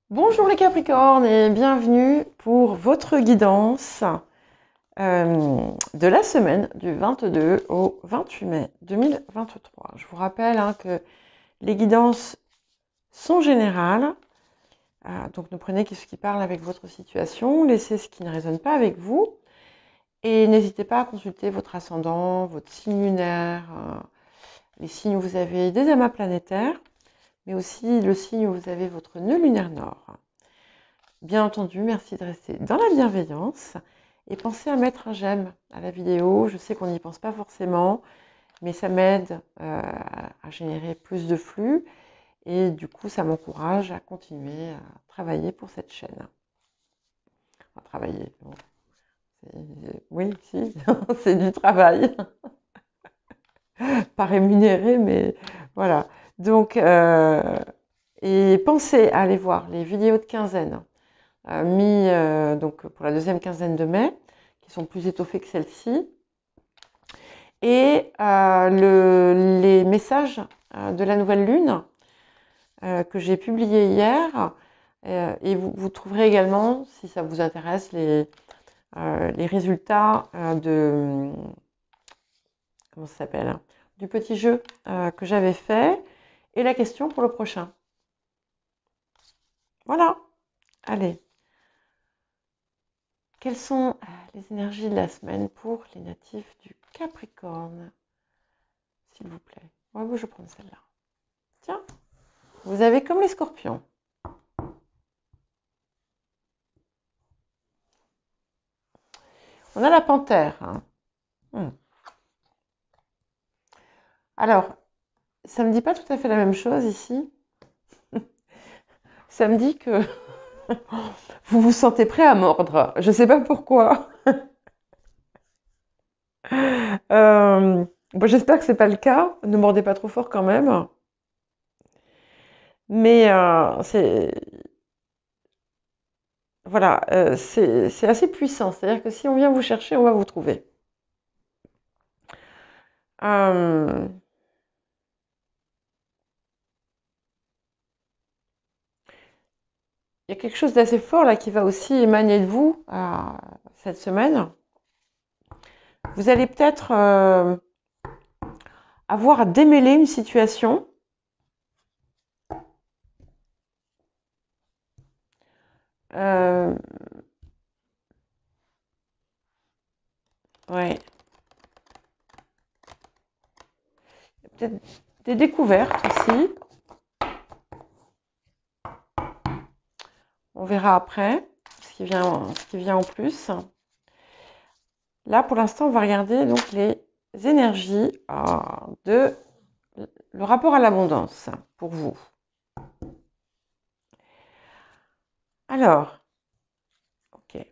Bonjour les Capricornes et bienvenue pour votre guidance de la semaine du 22 au 28 mai 2023. Je vous rappelle que les guidances sont générales, donc ne prenez que ce qui parle avec votre situation, laissez ce qui ne résonne pas avec vous et n'hésitez pas à consulter votre ascendant, votre signe lunaire, les signes où vous avez des amas planétaires, mais aussi le signe où vous avez votre nœud lunaire nord. Bien entendu, merci de rester dans la bienveillance et pensez à mettre un j'aime à la vidéo. Je sais qu'on n'y pense pas forcément, mais ça m'aide à générer plus de flux et du coup, ça m'encourage à continuer à travailler pour cette chaîne. À travailler, bon, oui, si, c'est du travail, pas rémunéré, mais voilà. Donc, et pensez à aller voir les vidéos de quinzaine. Donc pour la deuxième quinzaine de mai, qui sont plus étoffées que celle-ci. Et les messages de la nouvelle lune que j'ai publié hier. Et vous trouverez également, si ça vous intéresse, les résultats comment ça s'appelle, du petit jeu que j'avais fait et la question pour le prochain. Voilà, allez. Quelles sont les énergies de la semaine pour les natifs du Capricorne, s'il vous plaît? Ouais, je vais prendre celle-là. Tiens, vous avez comme les scorpions. On a la panthère. Alors, ça me dit pas tout à fait la même chose ici. Ça me dit que vous vous sentez prêt à mordre. Je ne sais pas pourquoi. J'espère que c'est pas le cas. Ne mordez pas trop fort quand même. Mais voilà, c'est assez puissant. C'est-à-dire que si on vient vous chercher, on va vous trouver. Il y a quelque chose d'assez fort là qui va aussi émaner de vous cette semaine. Vous allez peut-être avoir à démêler une situation. Ouais. Peut-être des découvertes aussi. On verra après ce qui vient en plus. Là, pour l'instant, on va regarder donc les énergies de le rapport à l'abondance pour vous. Alors, ok,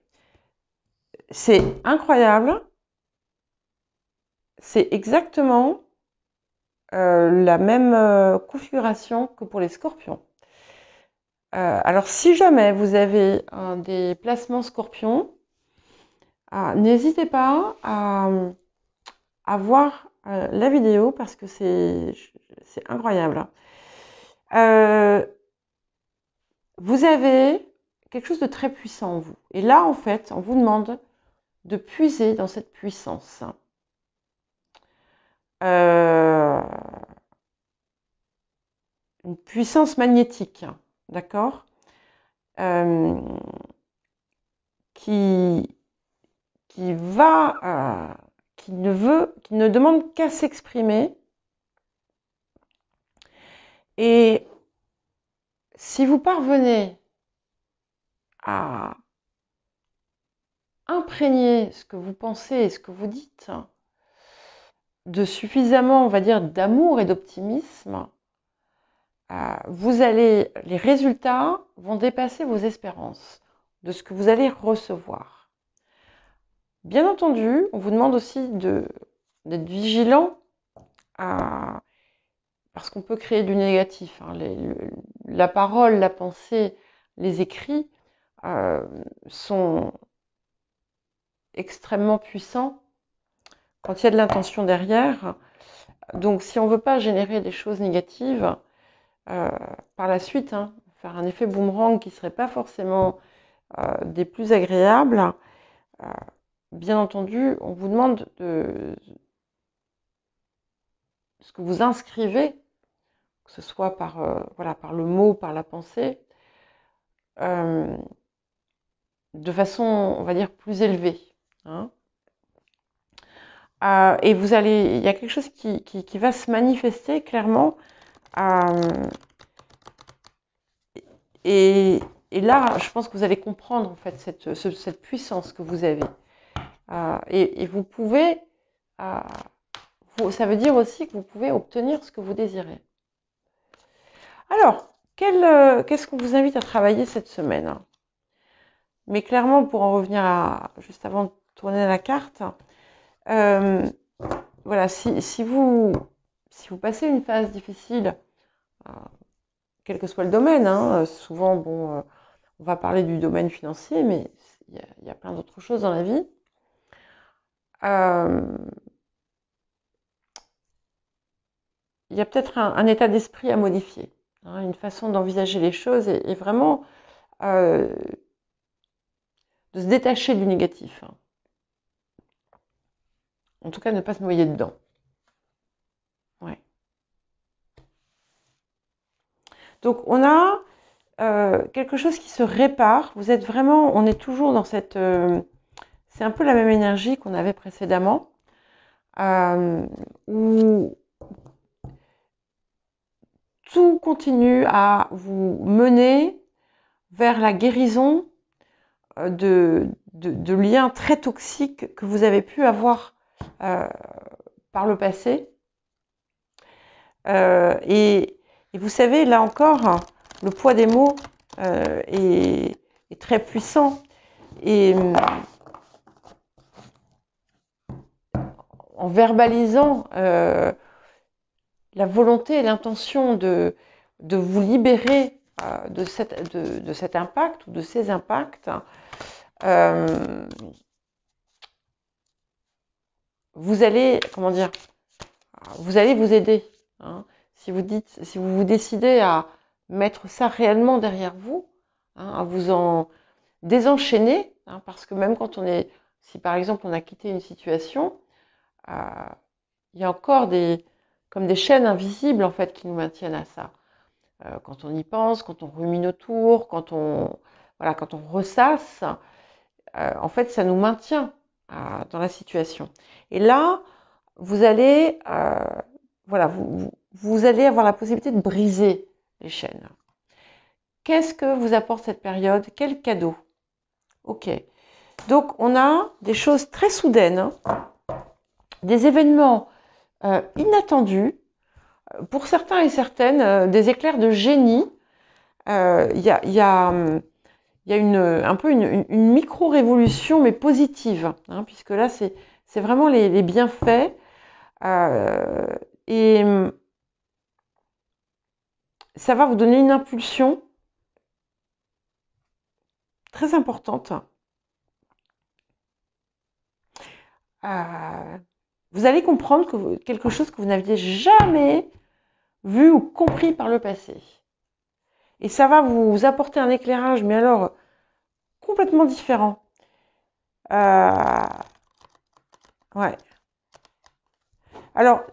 c'est incroyable. C'est exactement la même configuration que pour les scorpions. Alors, si jamais vous avez des placements scorpions, n'hésitez pas à voir la vidéo parce que c'est incroyable. Vous avez quelque chose de très puissant en vous. Et là, en fait, on vous demande de puiser dans cette puissance. Une puissance magnétique, d'accord, qui ne demande qu'à s'exprimer. Et si vous parvenez à imprégner ce que vous pensez et ce que vous dites de suffisamment, on va dire, d'amour et d'optimisme, les résultats vont dépasser vos espérances de ce que vous allez recevoir. Bien entendu, on vous demande aussi d'être vigilant parce qu'on peut créer du négatif. La parole, la pensée, les écrits sont extrêmement puissants quand il y a de l'intention derrière. Donc, si on ne veut pas générer des choses négatives, par la suite, faire un effet boomerang qui ne serait pas forcément des plus agréables, bien entendu, on vous demande de ce que vous inscrivez, que ce soit par, voilà, par le mot, par la pensée, de façon, on va dire, plus élevée. Hein. Et il y a quelque chose qui va se manifester clairement. Et là, je pense que vous allez comprendre en fait cette puissance que vous avez. Et vous pouvez, ça veut dire aussi que vous pouvez obtenir ce que vous désirez. Alors, qu'est-ce qu'on vous invite à travailler cette semaine? Mais clairement, pour en revenir juste avant de tourner la carte, voilà, si vous passez une phase difficile, quel que soit le domaine, hein, souvent, bon, on va parler du domaine financier, mais il y a plein d'autres choses dans la vie. Il y a peut-être un état d'esprit à modifier, hein, une façon d'envisager les choses et vraiment de se détacher du négatif. Hein. En tout cas, ne pas se noyer dedans. Ouais. Donc, on a quelque chose qui se répare. Vous êtes vraiment, on est toujours dans cette... c'est un peu la même énergie qu'on avait précédemment, où tout continue à vous mener vers la guérison de liens très toxiques que vous avez pu avoir par le passé. Et vous savez, là encore, le poids des mots est très puissant. Et en verbalisant la volonté et l'intention de vous libérer de cet impact ou de ces impacts, vous allez, comment dire, vous allez vous aider. Hein. Si vous décidez à mettre ça réellement derrière vous, hein, à vous en désenchaîner, hein, parce que même quand si par exemple on a quitté une situation, il y a encore comme des chaînes invisibles en fait qui nous maintiennent à ça. Quand on y pense, quand on rumine autour, quand on ressasse, en fait ça nous maintient dans la situation. Et là, vous allez vous allez avoir la possibilité de briser les chaînes. Qu'est-ce que vous apporte cette période? Quel cadeau? Ok. Donc, on a des choses très soudaines, des événements inattendus, pour certains et certaines, des éclairs de génie. Il y a un peu une micro-révolution, mais positive, hein, puisque là, c'est vraiment les bienfaits. Et ça va vous donner une impulsion très importante. Vous allez comprendre quelque chose que vous n'aviez jamais vu ou compris par le passé. Et ça va vous apporter un éclairage, mais alors complètement différent. Ouais. Alors,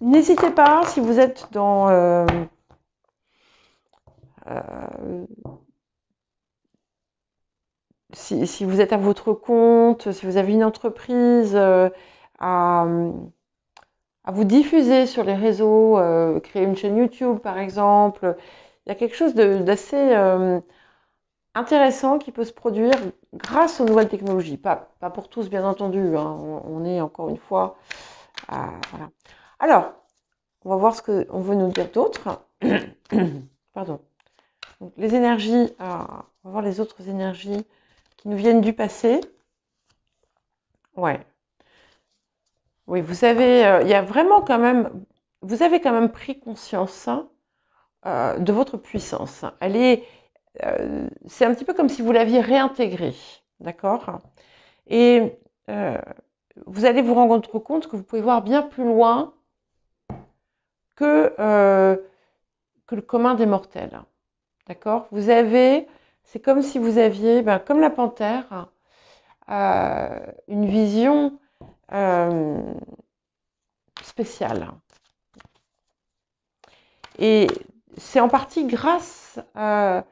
n'hésitez pas, si vous êtes dans... si vous êtes à votre compte, si vous avez une entreprise, à vous diffuser sur les réseaux, créer une chaîne YouTube par exemple, il y a quelque chose d'assez intéressant qui peut se produire grâce aux nouvelles technologies. Pas pour tous bien entendu, hein. On est encore une fois... voilà. Alors, on va voir ce qu'on veut nous dire d'autre. Pardon. Donc, les énergies, on va voir les autres énergies qui nous viennent du passé. Ouais. Oui, vous savez, il y a vraiment quand même, vous avez quand même pris conscience de votre puissance. C'est un petit peu comme si vous l'aviez réintégrée, d'accord? Et vous allez vous rendre compte que vous pouvez voir bien plus loin que que le commun des mortels. D'accord? Vous avez, c'est comme si vous aviez, comme la panthère, une vision spéciale. Et c'est en partie grâce à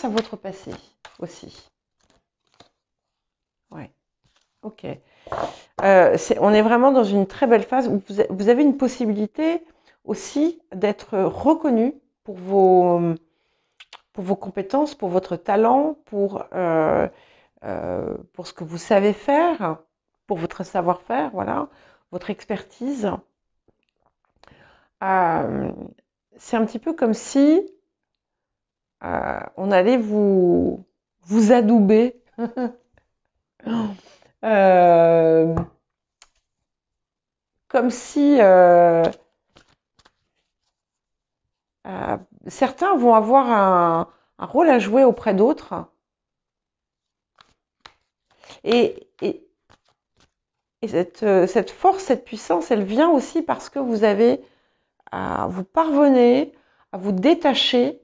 votre passé aussi. Ouais, ok. On est vraiment dans une très belle phase où vous avez une possibilité aussi d'être reconnu pour vos compétences, pour votre talent, pour ce que vous savez faire, pour votre savoir-faire, voilà, votre expertise. C'est un petit peu comme si on allait vous adouber. Comme si certains vont avoir un rôle à jouer auprès d'autres. Et cette force, cette puissance, elle vient aussi parce que vous parvenez à vous détacher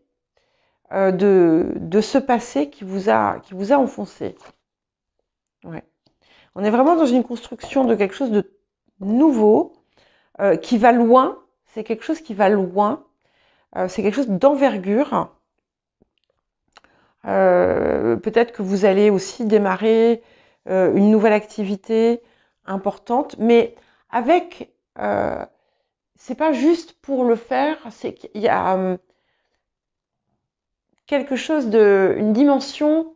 de ce passé qui vous a enfoncé. Ouais. On est vraiment dans une construction de quelque chose de nouveau, qui va loin. C'est quelque chose qui va loin. C'est quelque chose d'envergure. Peut-être que vous allez aussi démarrer une nouvelle activité importante, mais avec, c'est pas juste pour le faire, c'est qu'il y a quelque chose une dimension,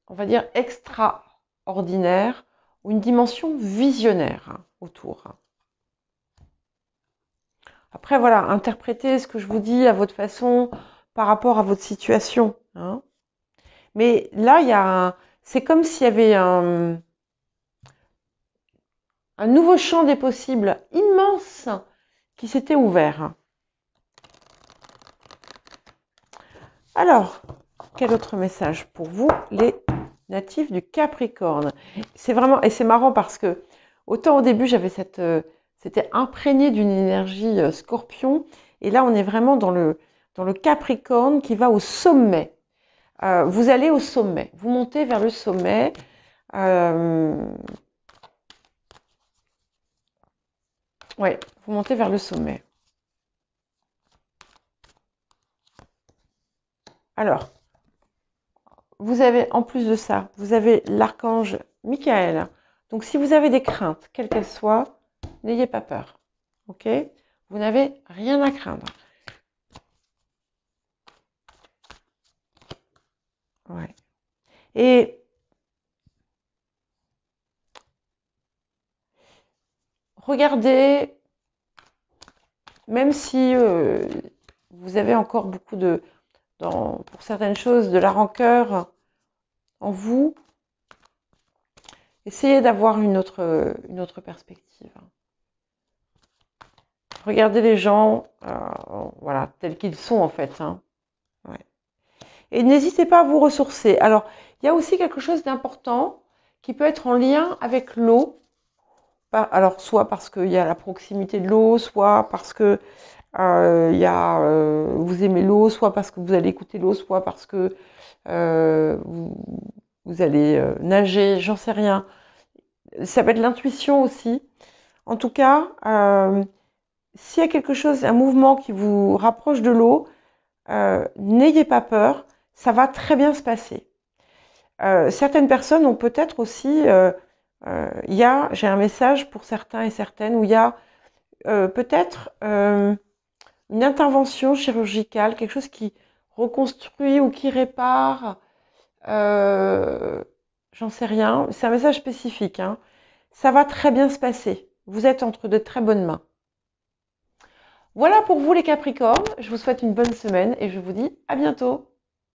on va dire extraordinaire, ou une dimension visionnaire autour. Après, voilà, interprétez ce que je vous dis à votre façon par rapport à votre situation. Hein. Mais là, c'est comme s'il y avait un nouveau champ des possibles immense qui s'était ouvert. Alors, quel autre message pour vous, les natifs du Capricorne? C'est vraiment, et c'est marrant parce que, autant au début, j'avais c'était imprégné d'une énergie Scorpion, et là, on est vraiment dans le Capricorne qui va au sommet. Vous allez au sommet, vous montez vers le sommet. Ouais, vous montez vers le sommet. Alors, vous avez, en plus de ça, vous avez l'archange Michael. Donc, si vous avez des craintes, quelles qu'elles soient, n'ayez pas peur. Ok? Vous n'avez rien à craindre. Ouais. Et regardez, même si vous avez encore beaucoup pour certaines choses, de la rancœur en vous, essayez d'avoir une autre perspective. Regardez les gens, voilà, tels qu'ils sont en fait. Hein. Ouais. Et n'hésitez pas à vous ressourcer. Alors, il y a aussi quelque chose d'important qui peut être en lien avec l'eau. Alors, soit parce qu'il y a la proximité de l'eau, soit parce que vous aimez l'eau, soit parce que vous allez écouter l'eau, soit parce que vous allez nager, j'en sais rien. Ça peut être l'intuition aussi. En tout cas, s'il y a quelque chose, un mouvement qui vous rapproche de l'eau, n'ayez pas peur, ça va très bien se passer. Certaines personnes ont peut-être aussi, j'ai un message pour certains et certaines où il y a peut-être une intervention chirurgicale, quelque chose qui reconstruit ou qui répare, j'en sais rien, c'est un message spécifique. Hein. Ça va très bien se passer. Vous êtes entre de très bonnes mains. Voilà pour vous les Capricornes, je vous souhaite une bonne semaine et je vous dis à bientôt.